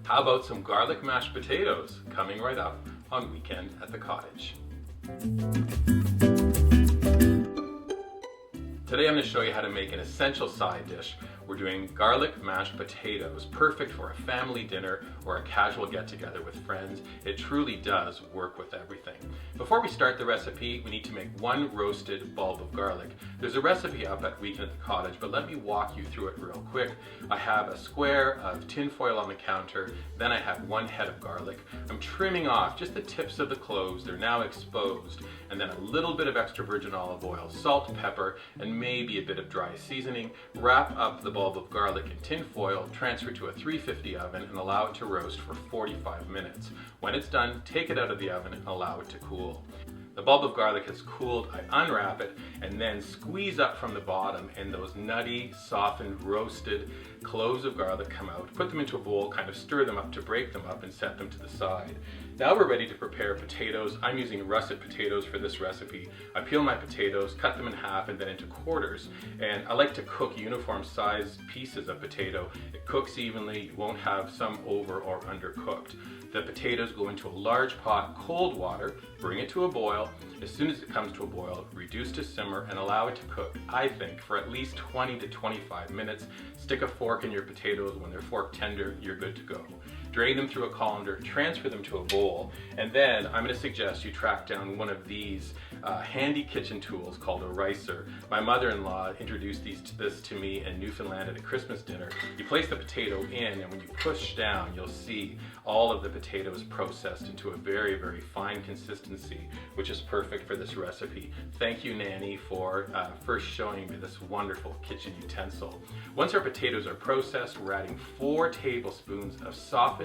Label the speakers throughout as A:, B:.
A: How about some garlic mashed potatoes coming right up on Weekend at the Cottage? Today I'm going to show you how to make an essential side dish. We're doing garlic mashed potatoes, perfect for a family dinner or a casual get-together with friends. It truly does work with everything. Before we start the recipe, we need to make one roasted bulb of garlic. There's a recipe up at Weekend at the Cottage, but let me walk you through it real quick. I have a square of tin foil on the counter, then I have one head of garlic. I'm trimming off just the tips of the cloves, they're now exposed, and then a little bit of extra virgin olive oil, salt, pepper, and maybe a bit of dry seasoning. Wrap up the bulb of garlic in tin foil, transfer to a 350 oven, and allow it to roast for 45 minutes. When it's done, take it out of the oven and allow it to cool. The bulb of garlic has cooled, I unwrap it and then squeeze up from the bottom, and those nutty, softened, roasted cloves of garlic come out. Put them into a bowl, kind of stir them up to break them up and set them to the side. Now we're ready to prepare potatoes. I'm using russet potatoes for this recipe. I peel my potatoes, cut them in half and then into quarters. And I like to cook uniform sized pieces of potato. It cooks evenly, you won't have some over or undercooked. The potatoes go into a large pot, cold water, bring it to a boil. As soon as it comes to a boil, reduce to simmer and allow it to cook, I think, for at least 20 to 25 minutes. Stick a fork in your potatoes. When they're fork tender, you're good to go. Drain them through a colander, transfer them to a bowl, and then I'm going to suggest you track down one of these handy kitchen tools called a ricer. My mother-in-law introduced this to me in Newfoundland at a Christmas dinner. You place the potato in, and when you push down, you'll see all of the potatoes processed into a very, very fine consistency, which is perfect for this recipe. Thank you, Nanny, for first showing me this wonderful kitchen utensil. Once our potatoes are processed, we're adding 4 tablespoons of softened,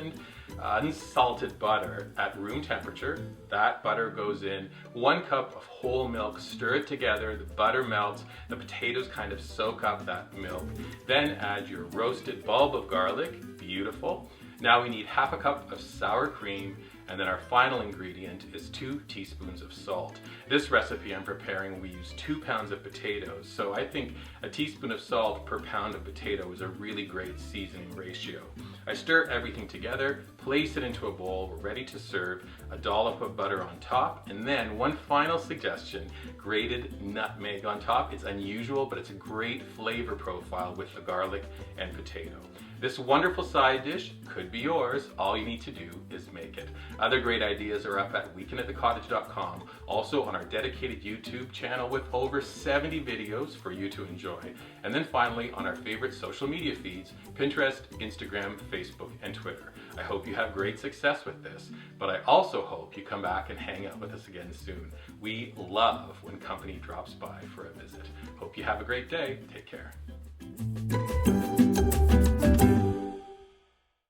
A: unsalted butter at room temperature. That butter goes in. 1 cup of whole milk. Stir it together. The butter melts. The potatoes kind of soak up that milk. Then add your roasted bulb of garlic. Beautiful. Now we need half a cup of sour cream, and then our final ingredient is 2 teaspoons of salt. This recipe I'm preparing, we use 2 pounds of potatoes, so I think a teaspoon of salt per pound of potato is a really great seasoning ratio. I stir everything together, place it into a bowl, we're ready to serve, a dollop of butter on top, and then one final suggestion, grated nutmeg on top. It's unusual, but it's a great flavor profile with the garlic and potato. This wonderful side dish could be yours. All you need to do is make it. Other great ideas are up at weekendатthecottage.com, also on our dedicated YouTube channel with over 70 videos for you to enjoy. And then finally on our favorite social media feeds, Pinterest, Instagram, Facebook, and Twitter. I hope you have great success with this, but I also hope you come back and hang out with us again soon. We love when company drops by for a visit. Hope you have a great day. Take care.